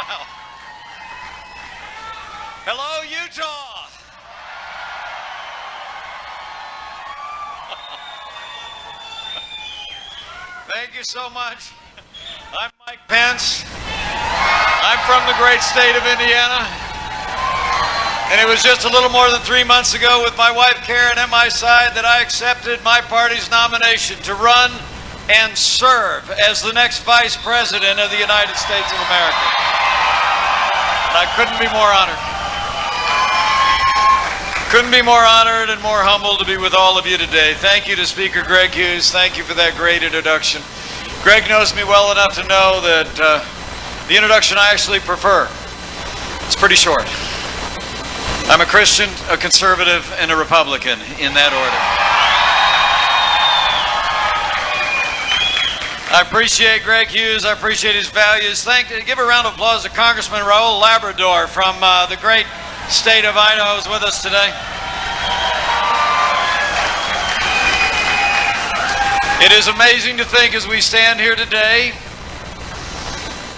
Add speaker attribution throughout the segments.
Speaker 1: Wow. Hello, Utah. Thank you so much. I'm Mike Pence. I'm from the great state of Indiana. And it was just a little more than 3 months ago with my wife Karen at my side that I accepted my party's nomination to run and serve as the next Vice President of the United States of America. And I couldn't be more honored. Couldn't be more honored and more humbled to be with all of you today. Thank you to Speaker Greg Hughes. Thank you for that great introduction. Greg knows me well enough to know that the introduction I actually prefer. It's pretty short. I'm a Christian, a conservative, and a Republican in that order. I appreciate Greg Hughes. I appreciate his values. Give a round of applause to Congressman Raul Labrador from the great state of Idaho, who's with us today. It is amazing to think as we stand here today,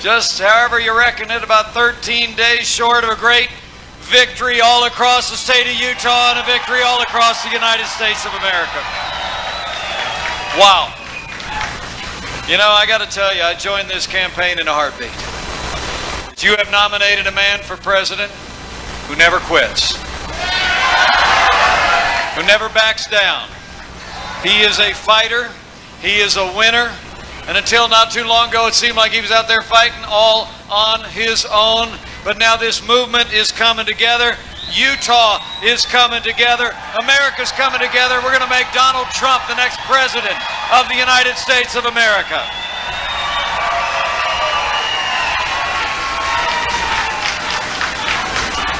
Speaker 1: just however you reckon it, about 13 days short of a great victory all across the state of Utah and a victory all across the United States of America. Wow. You know, I got to tell you, I joined this campaign in a heartbeat. You have nominated a man for president who never quits, who never backs down. He is a fighter. He is a winner. And until not too long ago, it seemed like he was out there fighting all on his own. But now this movement is coming together. Utah is coming together. America's coming together. We're going to make Donald Trump the next president of the United States of America.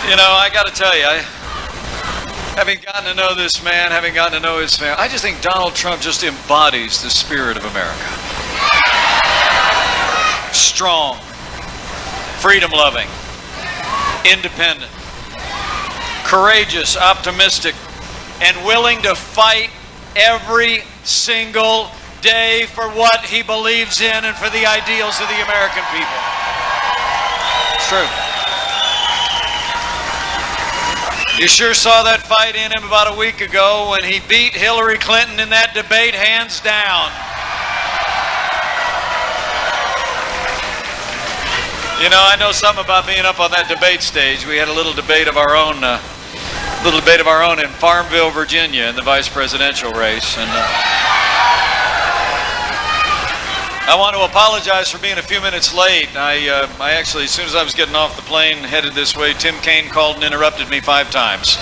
Speaker 1: You know, I got to tell you, having gotten to know this man, having gotten to know his family, I just think Donald Trump just embodies the spirit of America. Strong, freedom-loving, independent, courageous, optimistic, and willing to fight every single day for what he believes in and for the ideals of the American people. It's true. You sure saw that fight in him about a week ago when he beat Hillary Clinton in that debate hands down. You know, I know something about being up on that debate stage. We had a little debate of our own, in Farmville, Virginia, in the vice presidential race. And I want to apologize for being a few minutes late. I actually, as soon as I was getting off the plane, headed this way, Tim Kaine called and interrupted me 5 times.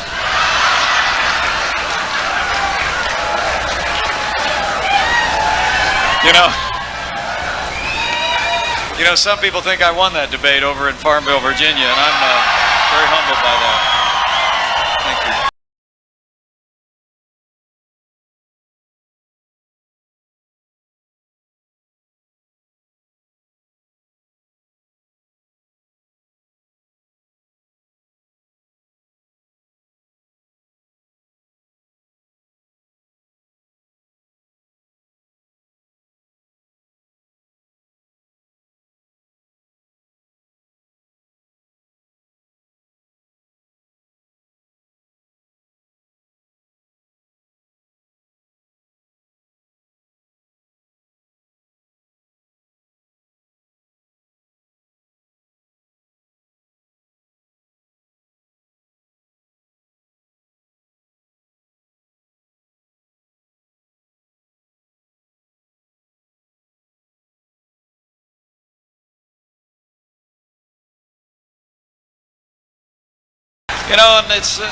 Speaker 1: You know, some people think I won that debate over in Farmville, Virginia, and I'm very humbled by that. Thank you. You know, and it's... You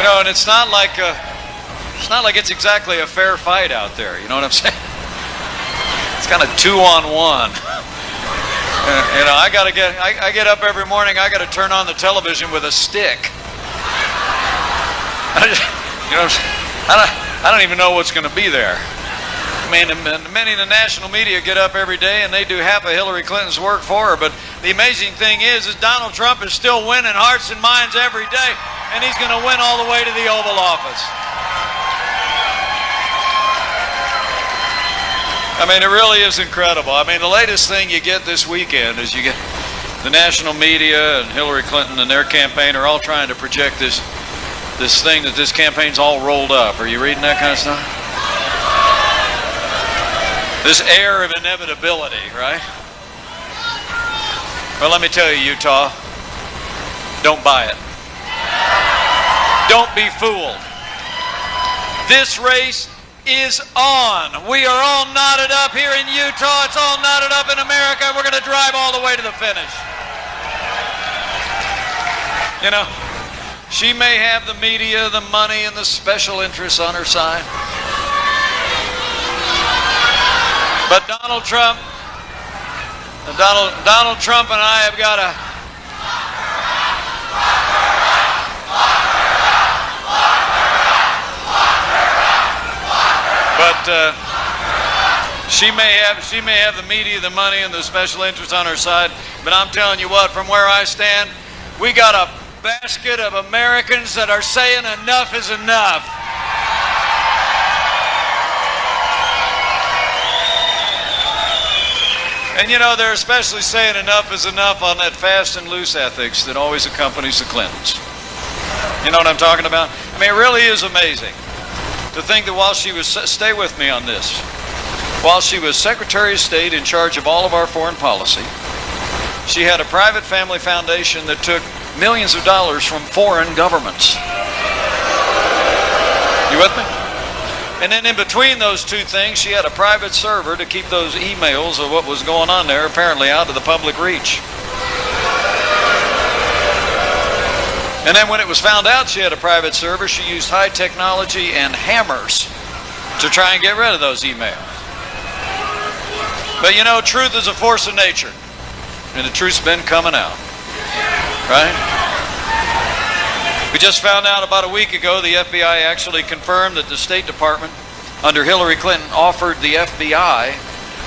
Speaker 1: know, and it's not like it's exactly a fair fight out there. You know what I'm saying? It's kind of 2-on-1. You know, I get up every morning. I got to turn on the television with a stick. You know, I don't even know what's going to be there. I mean, many in the national media get up every day and they do half of Hillary Clinton's work for her. But the amazing thing is Donald Trump is still winning hearts and minds every day. and he's going to win all the way to the Oval Office. I mean, it really is incredible. I mean, the latest thing you get this weekend is you get the national media and Hillary Clinton and their campaign are all trying to project this thing that this campaign's all rolled up. Are you reading that kind of stuff? This air of inevitability, right? Well, let me tell you, Utah, don't buy it. Don't be fooled. This race is on. We are all knotted up here in Utah. It's all knotted up in America. We're going to drive all the way to the finish. You know, she may have the media, the money, and the special interests on her side. But Donald Trump and I have got to she may have the media, the money, and the special interests on her side. But I'm telling you what, from where I stand, we got a basket of Americans that are saying enough is enough. And you know, they're especially saying enough is enough on that fast and loose ethics that always accompanies the Clintons. You know what I'm talking about? I mean, it really is amazing to think that while she was, stay with me on this, while she was Secretary of State in charge of all of our foreign policy, she had a private family foundation that took millions of dollars from foreign governments. You with me? And then in between those two things, she had a private server to keep those emails of what was going on there apparently out of the public reach. And then when it was found out she had a private server, she used high technology and hammers to try and get rid of those emails. But you know, truth is a force of nature, and the truth's been coming out, right? We just found out about a week ago the FBI actually confirmed that the State Department under Hillary Clinton offered the FBI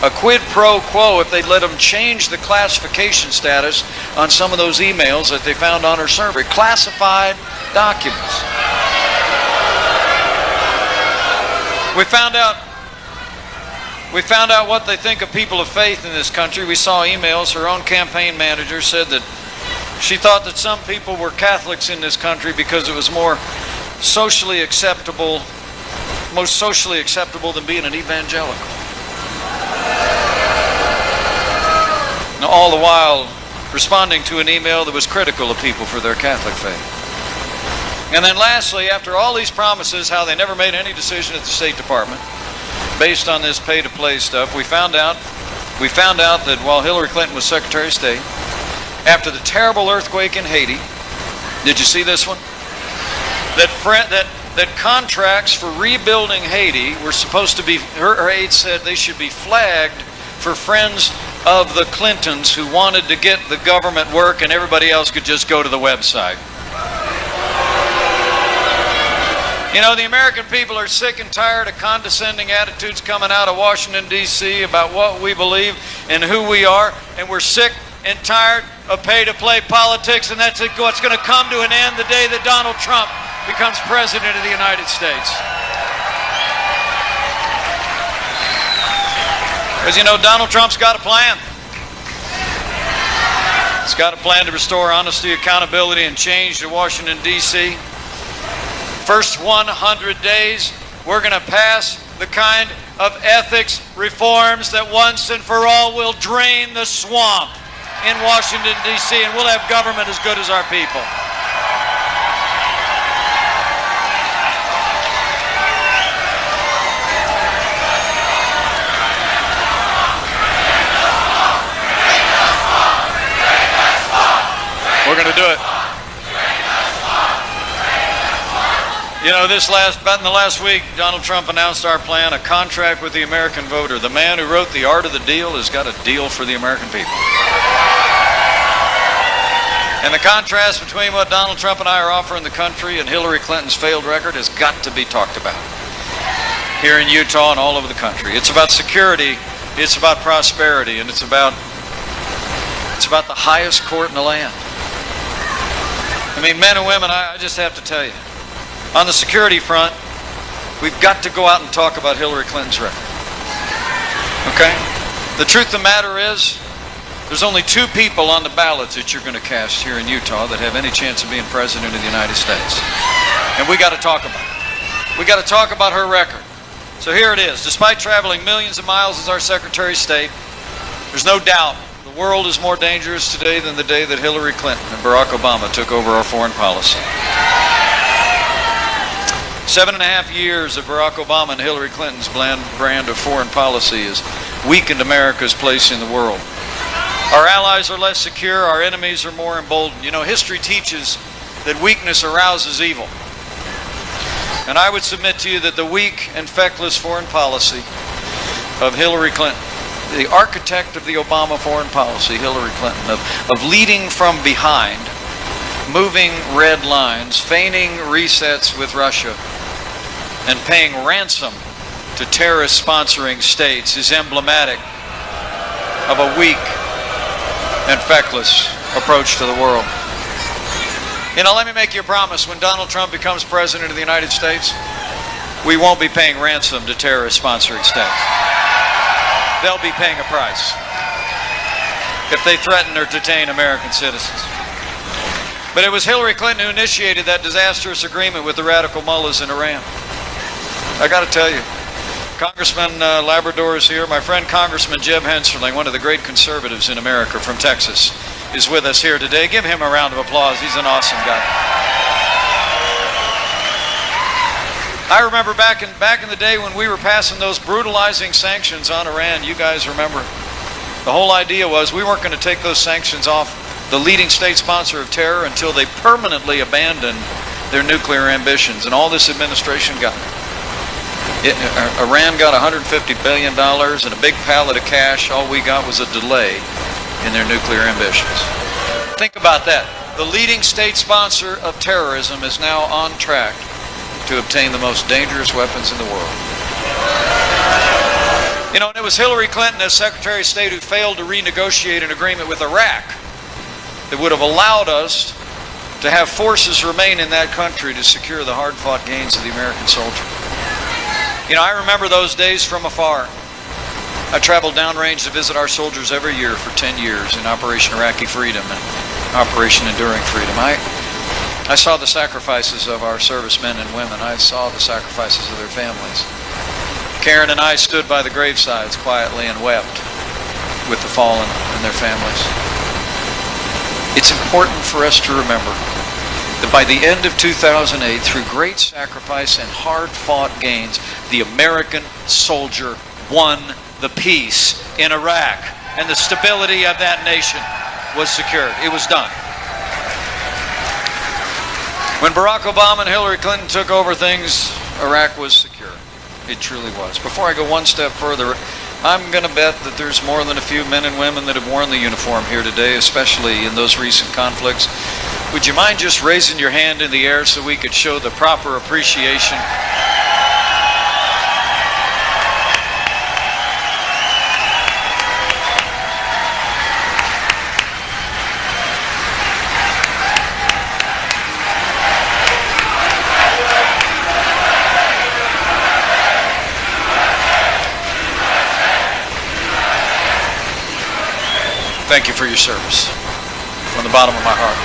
Speaker 1: a quid pro quo if they'd let them change the classification status on some of those emails that they found on her server. Classified documents. We found out what they think of people of faith in this country. We saw emails. Her own campaign manager said that she thought that some people were Catholics in this country because it was more socially acceptable, most socially acceptable than being an evangelical. Now, all the while responding to an email that was critical of people for their Catholic faith. And then lastly, after all these promises, how they never made any decision at the State Department based on this pay-to-play stuff, we found out that while Hillary Clinton was Secretary of State, after the terrible earthquake in Haiti, did you see this one? That contracts for rebuilding Haiti were supposed to be, her aide said they should be flagged for friends of the Clintons who wanted to get the government work and everybody else could just go to the website. You know, the American people are sick and tired of condescending attitudes coming out of Washington, D.C. about what we believe and who we are, and we're sick and tired of pay-to-play politics, and that's what's going to come to an end the day that Donald Trump becomes President of the United States. Because, you know, Donald Trump's got a plan. He's got a plan to restore honesty, accountability, and change to Washington, D.C. First 100 days, we're going to pass the kind of ethics reforms that once and for all will drain the swamp in Washington, D.C., and we'll have government as good as our people. We're going to do it. You know, in the last week, Donald Trump announced our plan, a contract with the American voter. The man who wrote The Art of the Deal has got a deal for the American people. And the contrast between what Donald Trump and I are offering the country and Hillary Clinton's failed record has got to be talked about here in Utah and all over the country. It's about security, it's about prosperity, and it's about the highest court in the land. I mean, men and women, I just have to tell you, on the security front, we've got to go out and talk about Hillary Clinton's record. Okay? The truth of the matter is, there's only two people on the ballots that you're going to cast here in Utah that have any chance of being president of the United States. And we got to talk about it. We got to talk about her record. So here it is. Despite traveling millions of miles as our Secretary of State, there's no doubt the world is more dangerous today than the day that Hillary Clinton and Barack Obama took over our foreign policy. 7.5 years of Barack Obama and Hillary Clinton's brand of foreign policy has weakened America's place in the world. Our allies are less secure, our enemies are more emboldened. You know, history teaches that weakness arouses evil. And I would submit to you that the weak and feckless foreign policy of Hillary Clinton, the architect of the Obama foreign policy, Hillary Clinton, of leading from behind, moving red lines, feigning resets with Russia, and paying ransom to terrorist-sponsoring states is emblematic of a weak and feckless approach to the world. You know, let me make you a promise. When Donald Trump becomes president of the United States, we won't be paying ransom to terrorist-sponsoring states. They'll be paying a price if they threaten or detain American citizens. But it was Hillary Clinton who initiated that disastrous agreement with the radical mullahs in Iran. I got to tell you, Congressman Labrador is here. My friend Congressman Jeb Hensarling, one of the great conservatives in America from Texas, is with us here today. Give him a round of applause. He's an awesome guy. I remember back in the day when we were passing those brutalizing sanctions on Iran. You guys remember. The whole idea was we weren't going to take those sanctions off the leading state sponsor of terror until they permanently abandoned their nuclear ambitions. And all this administration got. Iran got $150 billion and a big pallet of cash. All we got was a delay in their nuclear ambitions. Think about that. The leading state sponsor of terrorism is now on track to obtain the most dangerous weapons in the world. You know, and it was Hillary Clinton as Secretary of State who failed to renegotiate an agreement with Iraq that would have allowed us to have forces remain in that country to secure the hard-fought gains of the American soldier. You know, I remember those days from afar. I traveled downrange to visit our soldiers every year for 10 years in Operation Iraqi Freedom and Operation Enduring Freedom. I saw the sacrifices of our servicemen and women. I saw the sacrifices of their families. Karen and I stood by the gravesides quietly and wept with the fallen and their families. It's important for us to remember that by the end of 2008, through great sacrifice and hard-fought gains, the American soldier won the peace in Iraq, and the stability of that nation was secured. It was done. When Barack Obama and Hillary Clinton took over things, Iraq was secure. It truly was. Before I go one step further, I'm going to bet that there's more than a few men and women that have worn the uniform here today, especially in those recent conflicts. Would you mind just raising your hand in the air so we could show the proper appreciation? Thank you for your service, from the bottom of my heart.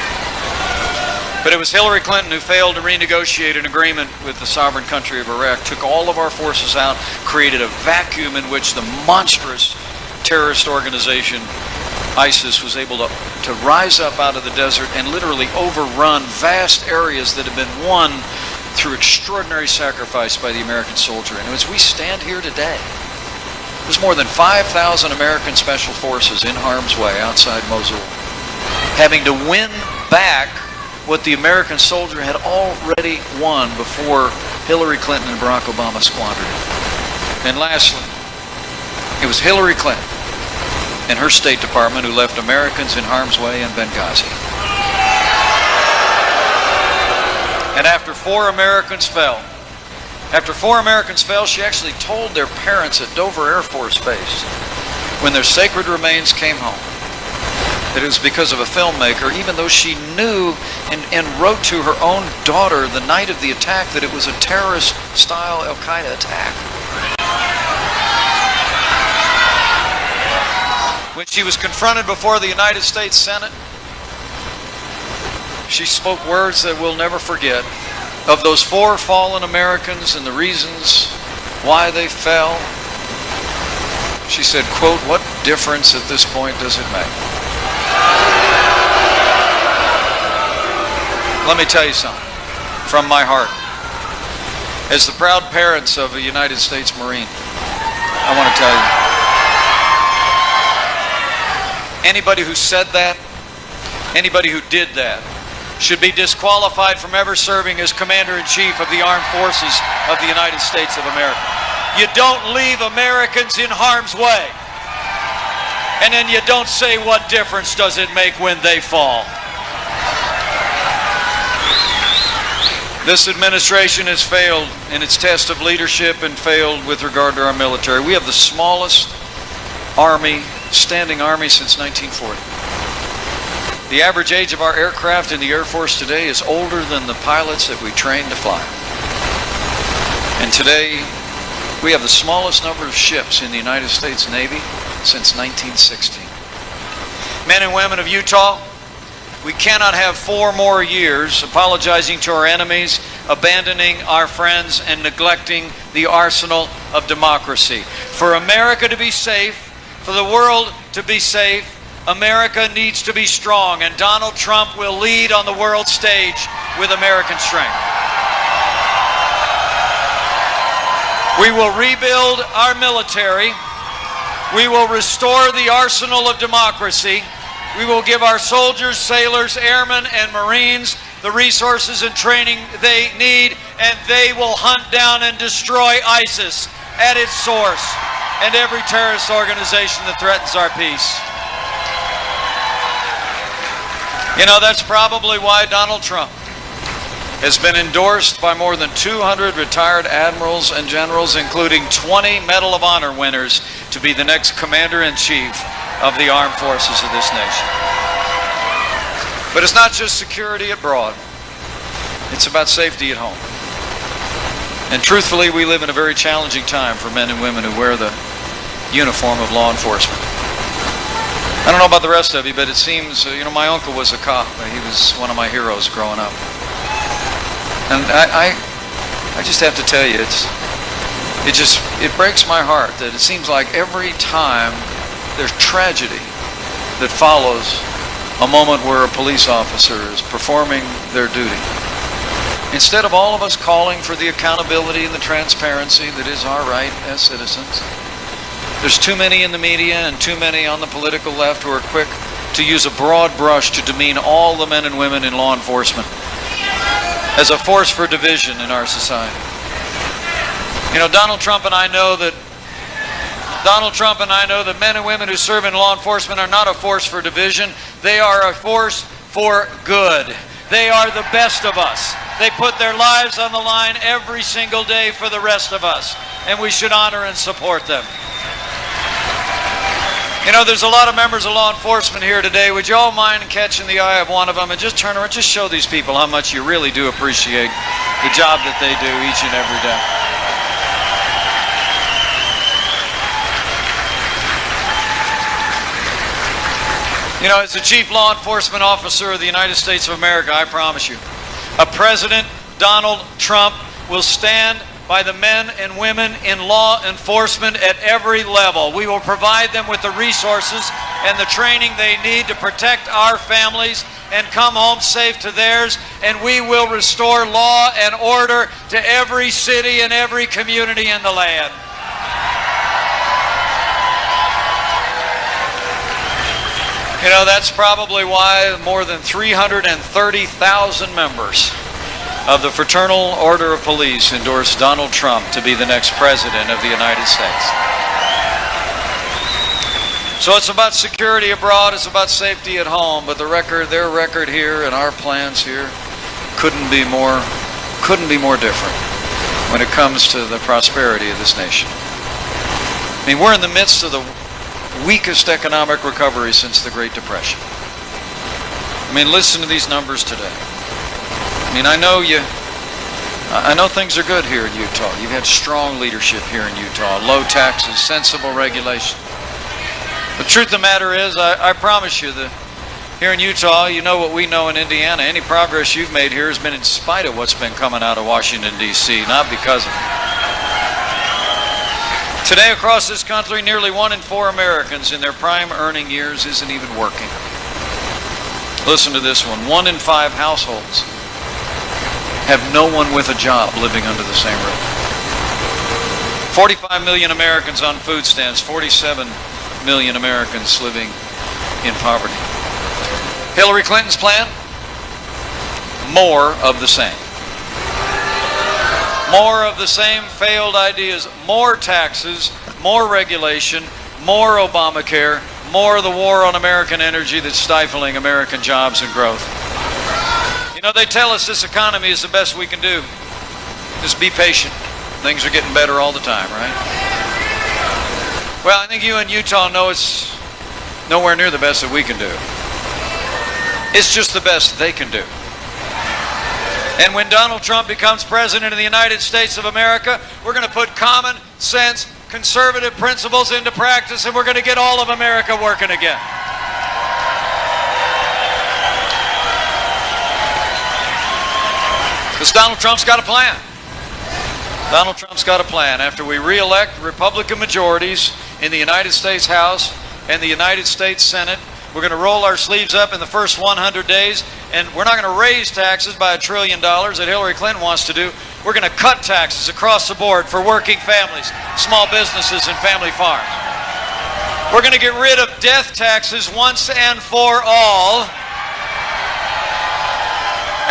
Speaker 1: But it was Hillary Clinton who failed to renegotiate an agreement with the sovereign country of Iraq, took all of our forces out, created a vacuum in which the monstrous terrorist organization ISIS was able to rise up out of the desert and literally overrun vast areas that have been won through extraordinary sacrifice by the American soldier. And as we stand here today, there's more than 5,000 American Special Forces in harm's way outside Mosul, having to win back what the American soldier had already won before Hillary Clinton and Barack Obama squandered it. And lastly, it was Hillary Clinton and her State Department who left Americans in harm's way in Benghazi. And after four Americans fell, she actually told their parents at Dover Air Force Base when their sacred remains came home
Speaker 2: that it was because of a filmmaker, even though she knew and wrote to her own daughter the night of the attack that it was a terrorist-style Al-Qaeda attack. When she was confronted before the United States Senate, she spoke words that we'll never forget of those 4 fallen Americans and the reasons why they fell. She said, quote, "What difference at this point does it make?" Let me tell you something from my heart. As the proud parents of a United States Marine, I want to tell you, anybody who said that, anybody who did that, should be disqualified from ever serving as Commander-in-Chief of the Armed Forces of the United States of America. You don't leave Americans in harm's way. And then you don't say, what difference does it make when they fall? This administration has failed in its test of leadership and failed with regard to our military. We have the smallest army, standing army, since 1940. The average age of our aircraft in the Air Force today is older than the pilots that we trained to fly. And today, we have the smallest number of ships in the United States Navy since 1916. Men and women of Utah, we cannot have 4 more years apologizing to our enemies, abandoning our friends, and neglecting the arsenal of democracy. For America to be safe, for the world to be safe, America needs to be strong, and Donald Trump will lead on the world stage with American strength. We will rebuild our military. We will restore the arsenal of democracy. We will give our soldiers, sailors, airmen, and Marines the resources and training they need, and they will hunt down and destroy ISIS at its source and every terrorist organization that threatens our peace. You know, that's probably why Donald Trump has been endorsed by more than 200 retired admirals and generals, including 20 Medal of Honor winners, to be the next Commander-in-Chief of the armed forces of this nation. But it's not just security abroad. It's about safety at home. And truthfully, we live in a very challenging time for men and women who wear the uniform of law enforcement. I don't know about the rest of you, but it seems, my uncle was a cop. He was one of my heroes growing up. And I just have to tell you, it breaks my heart that it seems like every time there's tragedy that follows a moment where a police officer is performing their duty, instead of all of us calling for the accountability and the transparency that is our right as citizens, there's too many in the media and too many on the political left who are quick to use a broad brush to demean all the men and women in law enforcement as a force for division in our society. Donald Trump and I know that men and women who serve in law enforcement are not a force for division. They are a force for good. They are the best of us. They put their lives on the line every single day for the rest of us, and we should honor and support them. There's a lot of members of law enforcement here today. Would you all mind catching the eye of one of them and just turn around, just show these people how much you really do appreciate the job that they do each and every day. As the Chief Law Enforcement Officer of the United States of America, I promise you, a President Donald Trump will stand by the men and women in law enforcement at every level. We will provide them with the resources and the training they need to protect our families and come home safe to theirs, and we will restore law and order to every city and every community in the land. That's probably why more than 330,000 members of the Fraternal Order of Police endorsed Donald Trump to be the next President of the United States. So it's about security abroad, it's about safety at home, but their record here and our plans here couldn't be more different when it comes to the prosperity of this nation. We're in the midst of the weakest economic recovery since the Great Depression. I mean, listen to these numbers today. I mean, I know things are good here in Utah. You've had strong leadership here in Utah. Low taxes, sensible regulation. The truth of the matter is, I promise you that here in Utah, you know what we know in Indiana. Any progress you've made here has been in spite of what's been coming out of Washington, D.C., not because of it. Today across this country, nearly 1 in 4 Americans in their prime earning years isn't even working. Listen to this one. 1 in 5 households have no one with a job living under the same roof. 45 million Americans on food stamps, 47 million Americans living in poverty. Hillary Clinton's plan? More of the same. More of the same failed ideas. More taxes, more regulation, more Obamacare, more of the war on American energy that's stifling American jobs and growth. You know, they tell us this economy is the best we can do. Just be patient. Things are getting better all the time, right? Well, I think you in Utah know it's nowhere near the best that we can do. It's just the best they can do. And when Donald Trump becomes president of the United States of America, we're going to put common sense, conservative principles into practice, and we're going to get all of America working again. Because Donald Trump's got a plan. Donald Trump's got a plan. After we re-elect Republican majorities in the United States House and the United States Senate, we're going to roll our sleeves up in the first 100 days, and we're not going to raise taxes by $1 trillion that Hillary Clinton wants to do. We're going to cut taxes across the board for working families, small businesses, and family farms. We're going to get rid of death taxes once and for all.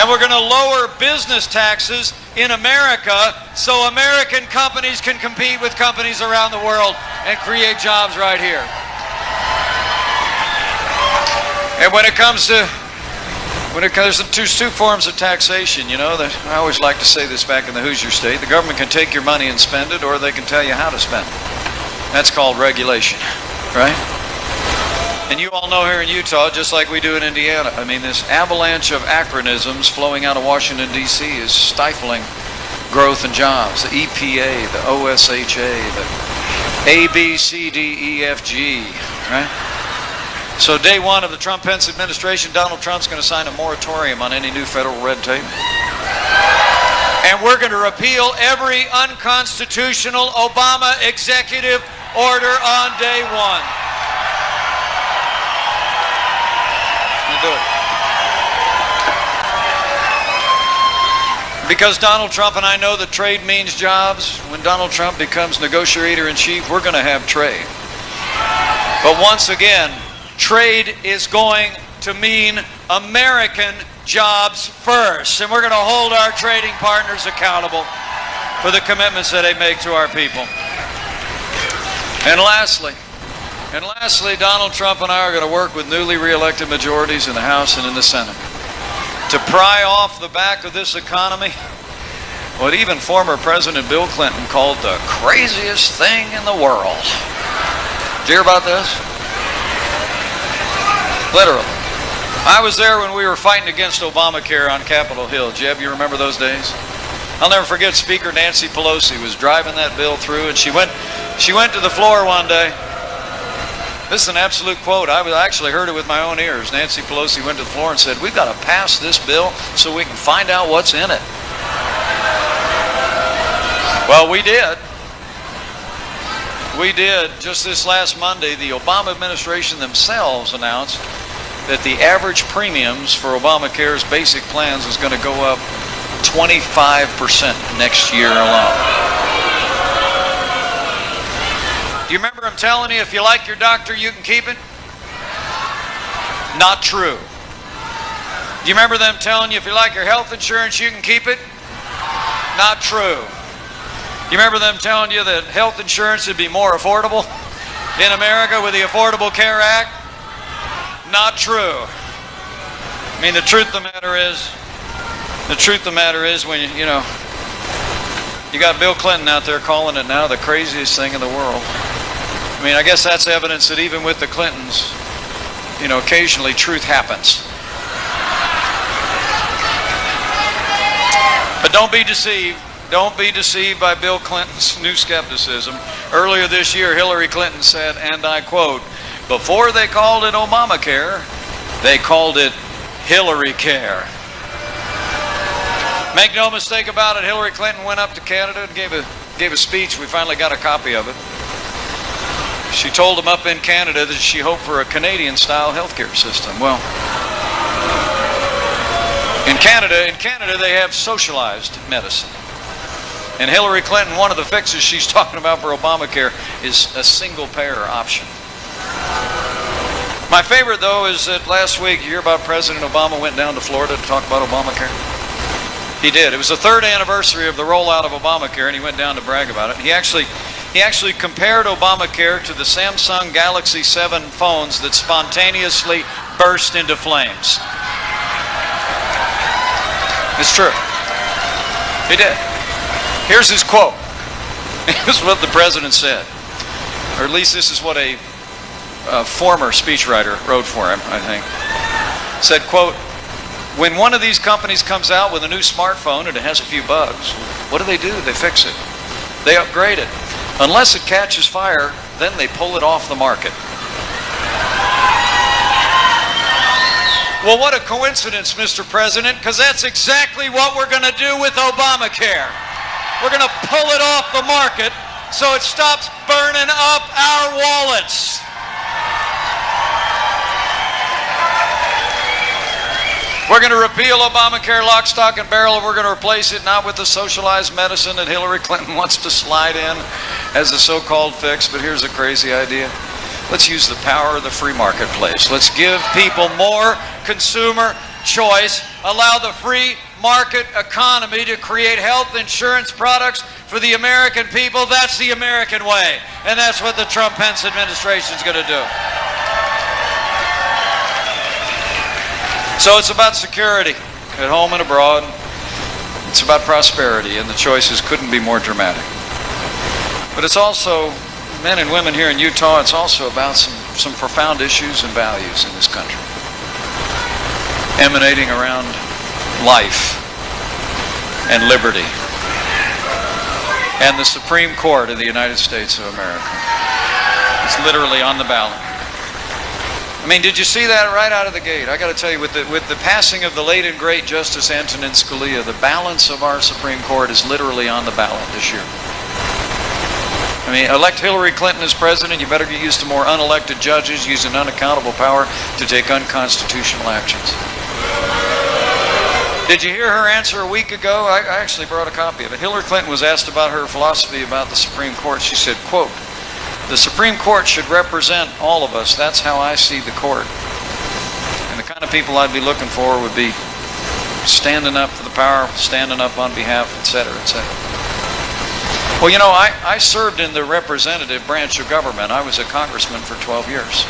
Speaker 2: And we're going to lower business taxes in America so American companies can compete with companies around the world and create jobs right here. And when it comes to, there's two forms of taxation, you know. I always like to say this back in the Hoosier State. The government can take your money and spend it, or they can tell you how to spend it. That's called regulation, right? And you all know here in Utah, just like we do in Indiana, I mean, this avalanche of acronyms flowing out of Washington, D.C. is stifling growth and jobs. The EPA, the OSHA, the ABCDEFG, right? So day one of the Trump-Pence administration, Donald Trump's going to sign a moratorium on any new federal red tape. And we're going to repeal every unconstitutional Obama executive order on day one. We'll do it. Because Donald Trump and I know that trade means jobs. When Donald Trump becomes negotiator-in-chief, we're going to have trade. But once again, trade is going to mean American jobs first. And we're going to hold our trading partners accountable for the commitments that they make to our people. And lastly, Donald Trump and I are going to work with newly re-elected majorities in the House and in the Senate to pry off the back of this economy what even former President Bill Clinton called the craziest thing in the world. Did you hear about this? Literally. I was there when we were fighting against Obamacare on Capitol Hill. Jeb, you remember those days? I'll never forget Speaker Nancy Pelosi was driving that bill through, and she went to the floor one day. This is an absolute quote. I actually heard it with my own ears. Nancy Pelosi went to the floor and said, "We've got to pass this bill so we can find out what's in it." Well, we did. We did. Just this last Monday, the Obama administration themselves announced that the average premiums for Obamacare's basic plans is going to go up 25% next year alone. Do you remember him telling you if you like your doctor, you can keep it? Not true. Do you remember them telling you if you like your health insurance, you can keep it? Not true. Do you remember them telling you that health insurance would be more affordable in America with the Affordable Care Act? Not true. I mean, the truth of the matter is when you got Bill Clinton out there calling it now the craziest thing in the world. I mean, I guess that's evidence that even with the Clintons, occasionally truth happens. But don't be deceived. Don't be deceived by Bill Clinton's new skepticism. Earlier this year, Hillary Clinton said, and I quote, "Before they called it Obamacare, they called it Hillary Care." Make no mistake about it, Hillary Clinton went up to Canada and gave a speech. We finally got a copy of it. She told them up in Canada that she hoped for a Canadian-style healthcare system. Well, in Canada they have socialized medicine. And Hillary Clinton, one of the fixes she's talking about for Obamacare is a single-payer option. My favorite, though, is that last week, you hear about President Obama went down to Florida to talk about Obamacare? He did. It was the 3rd anniversary of the rollout of Obamacare, and he went down to brag about it. He actually compared Obamacare to the Samsung Galaxy 7 phones that spontaneously burst into flames. It's true. He did. Here's his quote. Here's what the president said. Or at least this is what a former speechwriter wrote for him, I think. Said, quote, "When one of these companies comes out with a new smartphone and it has a few bugs, what do? They fix it. They upgrade it. Unless it catches fire, then they pull it off the market." Well, what a coincidence, Mr. President, because that's exactly what we're going to do with Obamacare. We're going to pull it off the market so it stops burning up our wallets. We're going to repeal Obamacare lock, stock, and barrel, and we're going to replace it not with the socialized medicine that Hillary Clinton wants to slide in as the so-called fix, but here's a crazy idea. Let's use the power of the free marketplace. Let's give people more consumer choice, allow the free market economy to create health insurance products for the American people. That's the American way, and that's what the Trump-Pence administration is going to do. So it's about security at home and abroad. It's about prosperity, and the choices couldn't be more dramatic. But it's also, men and women here in Utah, it's also about some profound issues and values in this country, emanating around life and liberty and the Supreme Court of the United States of America. It's literally on the ballot. I mean, did you see that right out of the gate? I got to tell you, with the passing of the late and great Justice Antonin Scalia, the balance of our Supreme Court is literally on the ballot this year. I mean, elect Hillary Clinton as president, you better get used to more unelected judges using unaccountable power to take unconstitutional actions. Did you hear her answer a week ago? I actually brought a copy of it. Hillary Clinton was asked about her philosophy about the Supreme Court. She said, quote, "The Supreme Court should represent all of us. That's how I see the court. And the kind of people I'd be looking for would be standing up for the power, standing up on behalf, etc., etc." Well, you know, I served in the representative branch of government. I was a congressman for 12 years.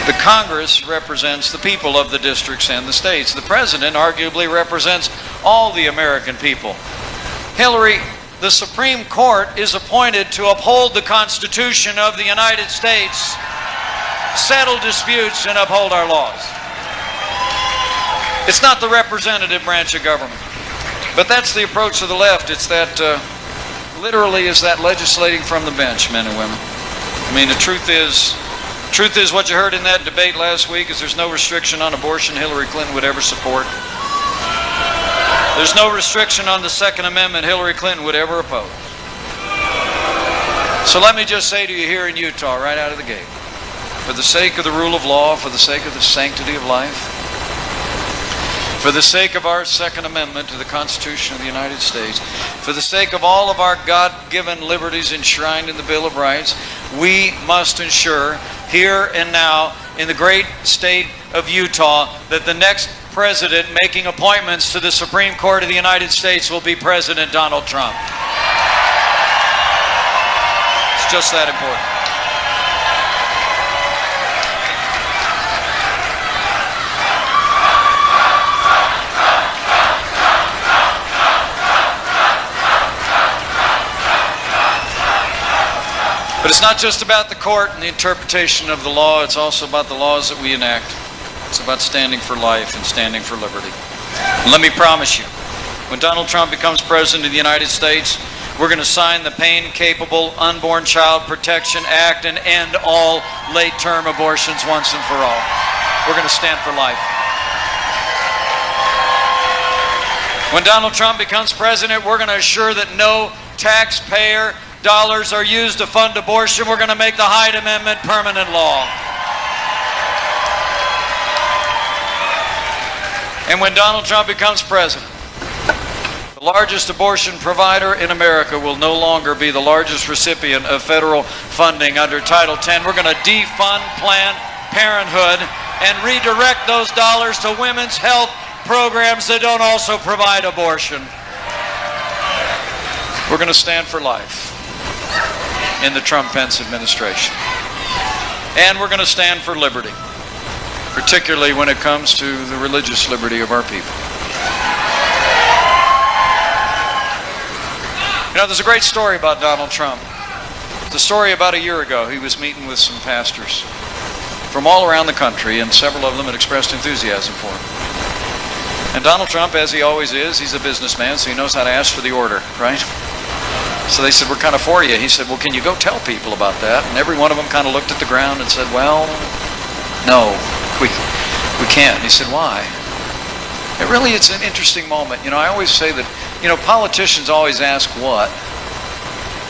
Speaker 2: The Congress represents the people of the districts and the states. The president arguably represents all the American people. Hillary, the Supreme Court is appointed to uphold the Constitution of the United States, settle disputes, and uphold our laws. It's not the representative branch of government. But that's the approach of the left. It's that, literally, is that legislating from the bench, men and women. I mean, the truth is what you heard in that debate last week is there's no restriction on abortion Hillary Clinton would ever support. There's no restriction on the Second Amendment Hillary Clinton would ever oppose. So let me just say to you here in Utah, right out of the gate, for the sake of the rule of law, for the sake of the sanctity of life, for the sake of our Second Amendment to the Constitution of the United States, for the sake of all of our God-given liberties enshrined in the Bill of Rights, we must ensure here and now in the great state of Utah that the next president making appointments to the Supreme Court of the United States will be President Donald Trump. It's just that important. But it's not just about the court and the interpretation of the law, it's also about the laws that we enact. It's about standing for life and standing for liberty. Let me promise you, when Donald Trump becomes President of the United States, we're going to sign the Pain-Capable Unborn Child Protection Act and end all late-term abortions once and for all. We're going to stand for life. When Donald Trump becomes president, we're going to assure that no taxpayer dollars are used to fund abortion. We're going to make the Hyde Amendment permanent law. And when Donald Trump becomes president, the largest abortion provider in America will no longer be the largest recipient of federal funding under Title X. We're going to defund Planned Parenthood and redirect those dollars to women's health programs that don't also provide abortion. We're going to stand for life in the Trump-Pence administration. And we're going to stand for liberty, particularly when it comes to the religious liberty of our people. You know, there's a great story about Donald Trump. It's a story about a year ago. He was meeting with some pastors from all around the country, and several of them had expressed enthusiasm for him. And Donald Trump, as he always is, he's a businessman, so he knows how to ask for the order, right? So they said, we're kind of for you. He said, well, can you go tell people about that? And every one of them kind of looked at the ground and said, well, no, we can't. And he said, why? It's an interesting moment. You know, I always say that, you know, politicians always ask what.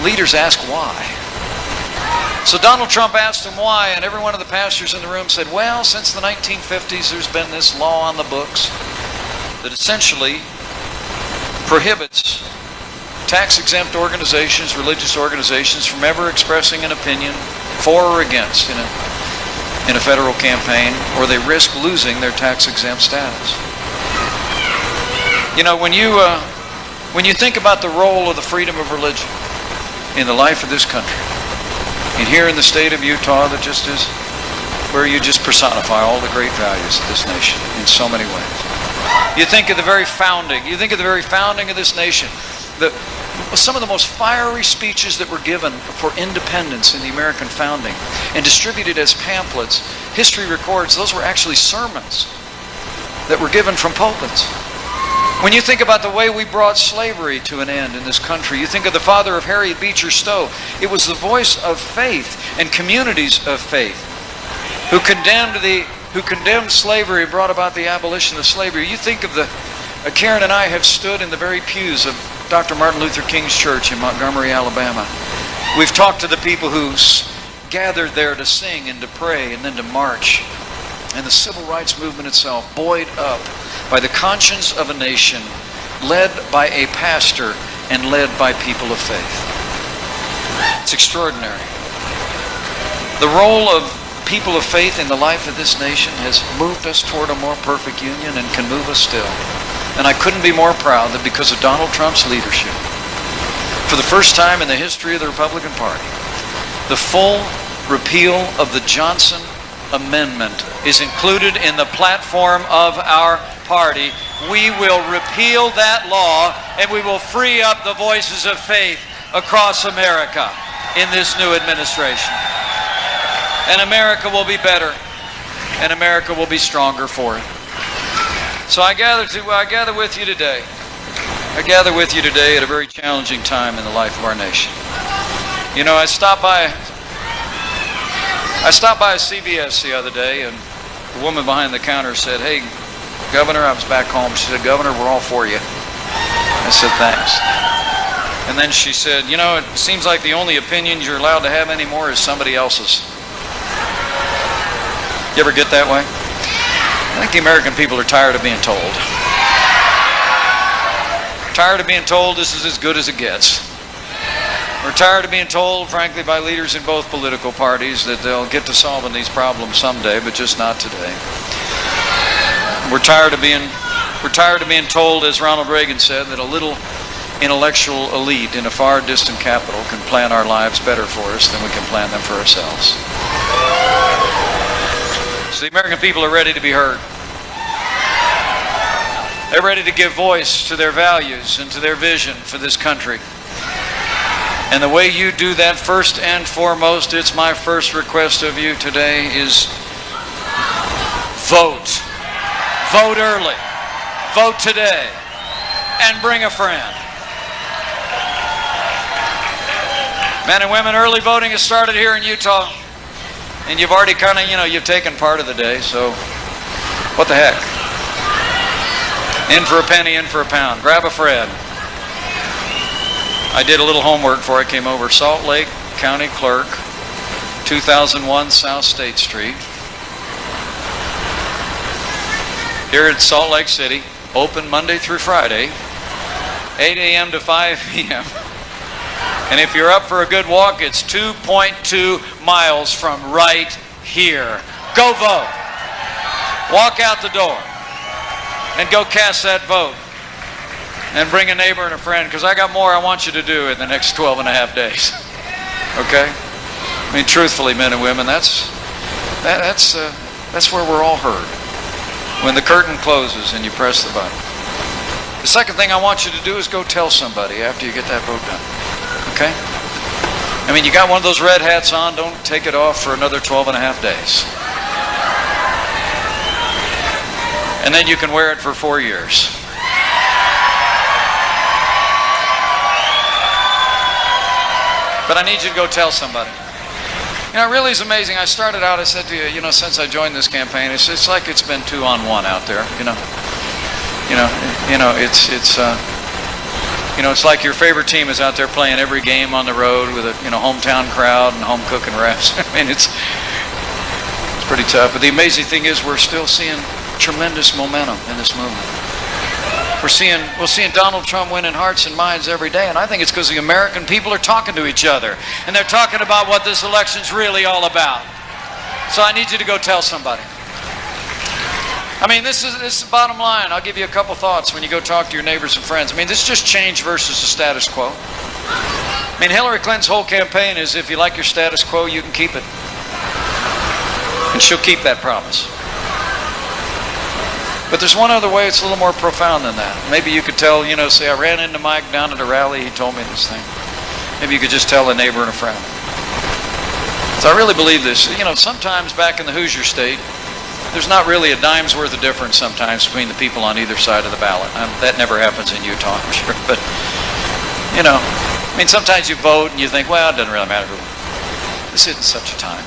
Speaker 2: Leaders ask why. So Donald Trump asked him why, and every one of the pastors in the room said, well, since the 1950s, there's been this law on the books that essentially prohibits tax-exempt organizations, religious organizations, from ever expressing an opinion for or against in a federal campaign, or they risk losing their tax-exempt status. You know, when you think about the role of the freedom of religion in the life of this country, and here in the state of Utah, that just is where you just personify all the great values of this nation in so many ways. You think of the very founding of this nation. Some of the most fiery speeches that were given for independence in the American founding and distributed as pamphlets, history records, those were actually sermons that were given from pulpits. When you think about the way we brought slavery to an end in this country, you think of the father of Harriet Beecher Stowe. It was the voice of faith and communities of faith who condemned slavery and brought about the abolition of slavery. You think of Karen and I have stood in the very pews of Dr. Martin Luther King's church in Montgomery, Alabama. We've talked to the people who gathered there to sing and to pray and then to march. And the civil rights movement itself, buoyed up by the conscience of a nation, led by a pastor and led by people of faith. It's extraordinary. The role of people of faith in the life of this nation has moved us toward a more perfect union and can move us still. And I couldn't be more proud that because of Donald Trump's leadership, for the first time in the history of the Republican Party, the full repeal of the Johnson Amendment is included in the platform of our party. We will repeal that law and we will free up the voices of faith across America in this new administration. And America will be better, and America will be stronger for it. So I gather with you today. I gather with you today at a very challenging time in the life of our nation. You know, I stopped by a CVS the other day, and the woman behind the counter said, "Hey, Governor," I was back home. She said, "Governor, we're all for you." I said, "Thanks." And then she said, "You know, it seems like the only opinions you're allowed to have anymore is somebody else's." You ever get that way? I think the American people are tired of being told. Tired of being told this is as good as it gets. We're tired of being told, frankly, by leaders in both political parties that they'll get to solving these problems someday, but just not today. We're tired of being told, as Ronald Reagan said, that a little intellectual elite in a far distant capital can plan our lives better for us than we can plan them for ourselves. So the American people are ready to be heard. They're ready to give voice to their values and to their vision for this country. And the way you do that, first and foremost, it's my first request of you today, is vote. Vote early. Vote today and bring a friend. Men and women, early voting has started here in Utah. And you've already kind of, you've taken part of the day, so what the heck? In for a penny, in for a pound. Grab a friend. I did a little homework before I came over. Salt Lake County Clerk, 2001 South State Street. Here at Salt Lake City, open Monday through Friday, 8 a.m. to 5 p.m. And if you're up for a good walk, it's 2.2 miles from right here. Go vote. Walk out the door and go cast that vote. And bring a neighbor and a friend, because I got more I want you to do in the next 12 and a half days. Okay? I mean, truthfully, men and women, that's where we're all heard. When the curtain closes and you press the button. The second thing I want you to do is go tell somebody after you get that vote done. Okay? I mean, you got one of those red hats on, don't take it off for another 12 and a half days. And then you can wear it for 4 years. But I need you to go tell somebody. It really is amazing. I started out, I said to you, since I joined this campaign, it's like it's been 2-on-1 out there, it's like your favorite team is out there playing every game on the road with a, hometown crowd and home cooking refs. I mean, it's pretty tough. But the amazing thing is we're still seeing tremendous momentum in this movement. We're seeing Donald Trump winning hearts and minds every day, and I think it's because the American people are talking to each other, and they're talking about what this election's really all about. So I need you to go tell somebody. I mean, this is the bottom line. I'll give you a couple thoughts when you go talk to your neighbors and friends. I mean, this is just change versus the status quo. I mean, Hillary Clinton's whole campaign is if you like your status quo, you can keep it. And she'll keep that promise. But there's one other way it's a little more profound than that. Maybe you could tell, say I ran into Mike down at a rally, he told me this thing. Maybe you could just tell a neighbor and a friend. So I really believe this. Sometimes back in the Hoosier State, there's not really a dime's worth of difference sometimes between the people on either side of the ballot. That never happens in Utah, I'm sure. But, sometimes you vote and you think, well, it doesn't really matter who. This isn't such a time.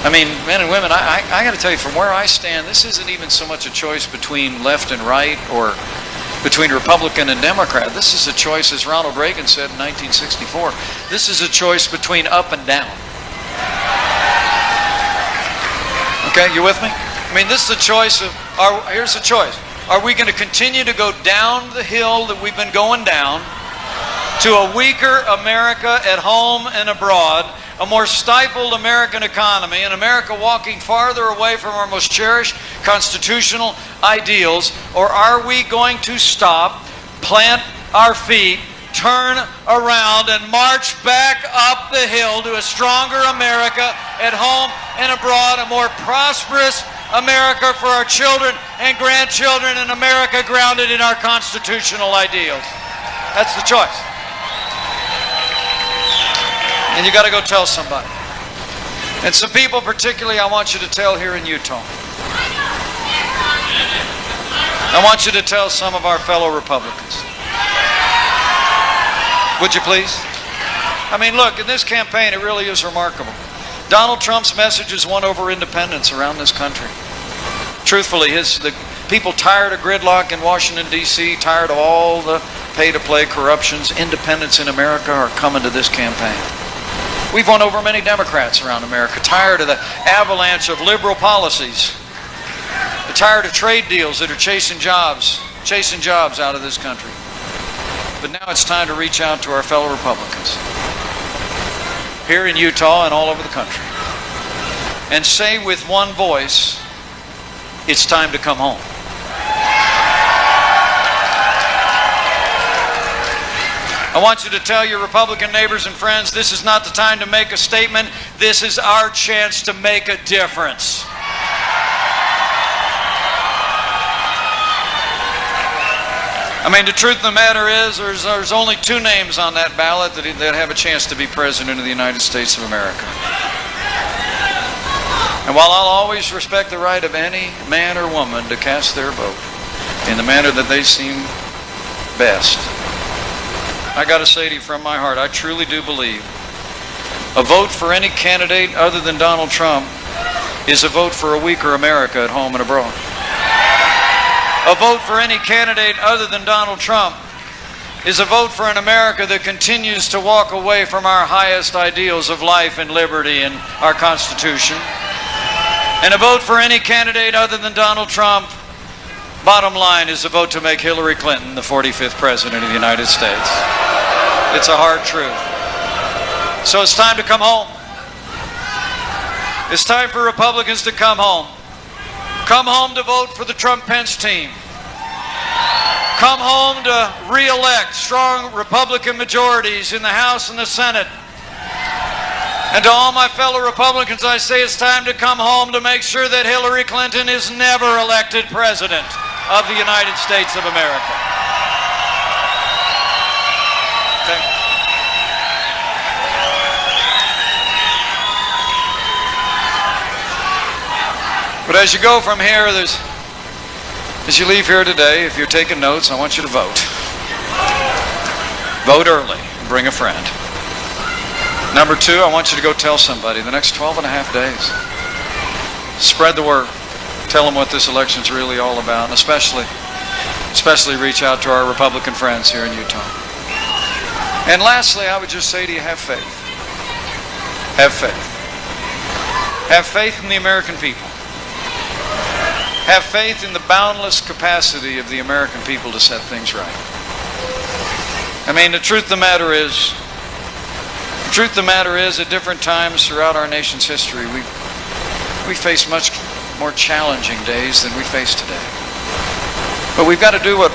Speaker 2: I mean, men and women, I got to tell you, from where I stand, this isn't even so much a choice between left and right or between Republican and Democrat. This is a choice, as Ronald Reagan said in 1964, this is a choice between up and down. Okay, you with me? I mean, this is a choice of, here's the choice. Are we going to continue to go down the hill that we've been going down to a weaker America at home and abroad, a more stifled American economy, an America walking farther away from our most cherished constitutional ideals? Or are we going to stop, plant our feet, turn around, and march back up the hill to a stronger America at home and abroad, a more prosperous America for our children and grandchildren, an America grounded in our constitutional ideals? That's the choice. And you got to go tell somebody. And some people particularly I want you to tell here in Utah. I want you to tell some of our fellow Republicans. Would you please? I mean, look, in this campaign, it really is remarkable. Donald Trump's message has won over independents around this country. Truthfully, the people tired of gridlock in Washington, D.C., tired of all the pay-to-play corruptions, independents in America are coming to this campaign. We've won over many Democrats around America, tired of the avalanche of liberal policies. They're tired of trade deals that are chasing jobs out of this country. But now it's time to reach out to our fellow Republicans here in Utah and all over the country and say with one voice, it's time to come home. I want you to tell your Republican neighbors and friends, this is not the time to make a statement. This is our chance to make a difference. I mean, the truth of the matter is, there's only two names on that ballot that have a chance to be President of the United States of America. And while I'll always respect the right of any man or woman to cast their vote, in the manner that they seem best. I got to say to you from my heart, I truly do believe a vote for any candidate other than Donald Trump is a vote for a weaker America at home and abroad. A vote for any candidate other than Donald Trump is a vote for an America that continues to walk away from our highest ideals of life and liberty and our Constitution. And a vote for any candidate other than Donald Trump, bottom line, is a vote to make Hillary Clinton the 45th President of the United States. It's a hard truth. So it's time to come home. It's time for Republicans to come home. Come home to vote for the Trump-Pence team. Come home to re-elect strong Republican majorities in the House and the Senate. And to all my fellow Republicans, I say it's time to come home to make sure that Hillary Clinton is never elected President of the United States of America. Okay. But as you go from here, as you leave here today, if you're taking notes, I want you to vote. Vote early. Bring a friend. Number two, I want you to go tell somebody the next 12 and a half days. Spread the word. Tell them what this election's really all about, and especially reach out to our Republican friends here in Utah. And lastly, I would just say to you, have faith. Have faith. Have faith in the American people. Have faith in the boundless capacity of the American people to set things right. I mean, the truth of the matter is, at different times throughout our nation's history, we face much more challenging days than we face today. But we've got to do what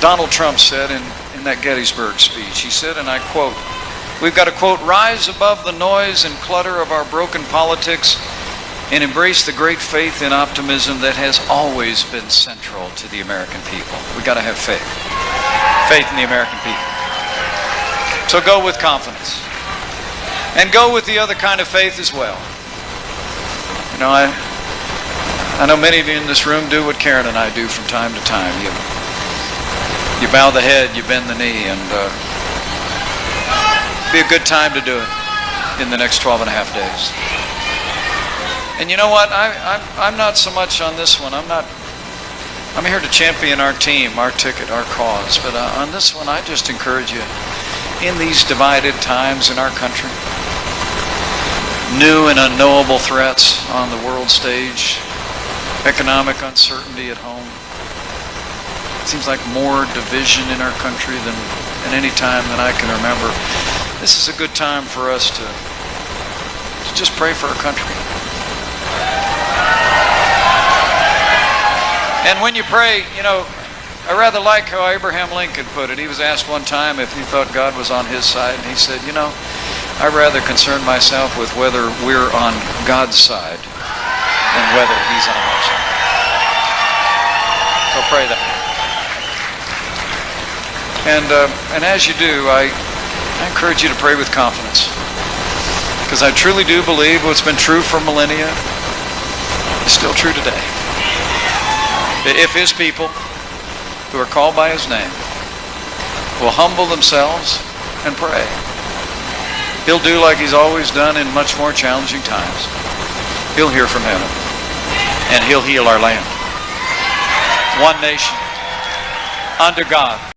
Speaker 2: Donald Trump said in that Gettysburg speech. He said, and I quote, we've got to, quote, rise above the noise and clutter of our broken politics and embrace the great faith and optimism that has always been central to the American people. We've got to have faith. Faith in the American people. So go with confidence. And go with the other kind of faith as well. You know, I know many of you in this room do what Karen and I do from time to time. You bow the head, you bend the knee, and be a good time to do it in the next 12 and a half days. And you know what? I'm not so much on this one. I'm here to champion our team, our ticket, our cause. But on this one, I just encourage you, in these divided times in our country, new and unknowable threats on the world stage, economic uncertainty at home. It seems like more division in our country than any time that I can remember. This is a good time for us to just pray for our country. And when you pray, you know, I rather like how Abraham Lincoln put it. He was asked one time if he thought God was on his side, and he said, you know, I'd rather concern myself with whether we're on God's side than whether He's on our side. So pray that. And as you do, I encourage you to pray with confidence, because I truly do believe what's been true for millennia is still true today. If His people, who are called by His name, will humble themselves and pray, He'll do like He's always done in much more challenging times. He'll hear from heaven, and He'll heal our land. One nation, under God.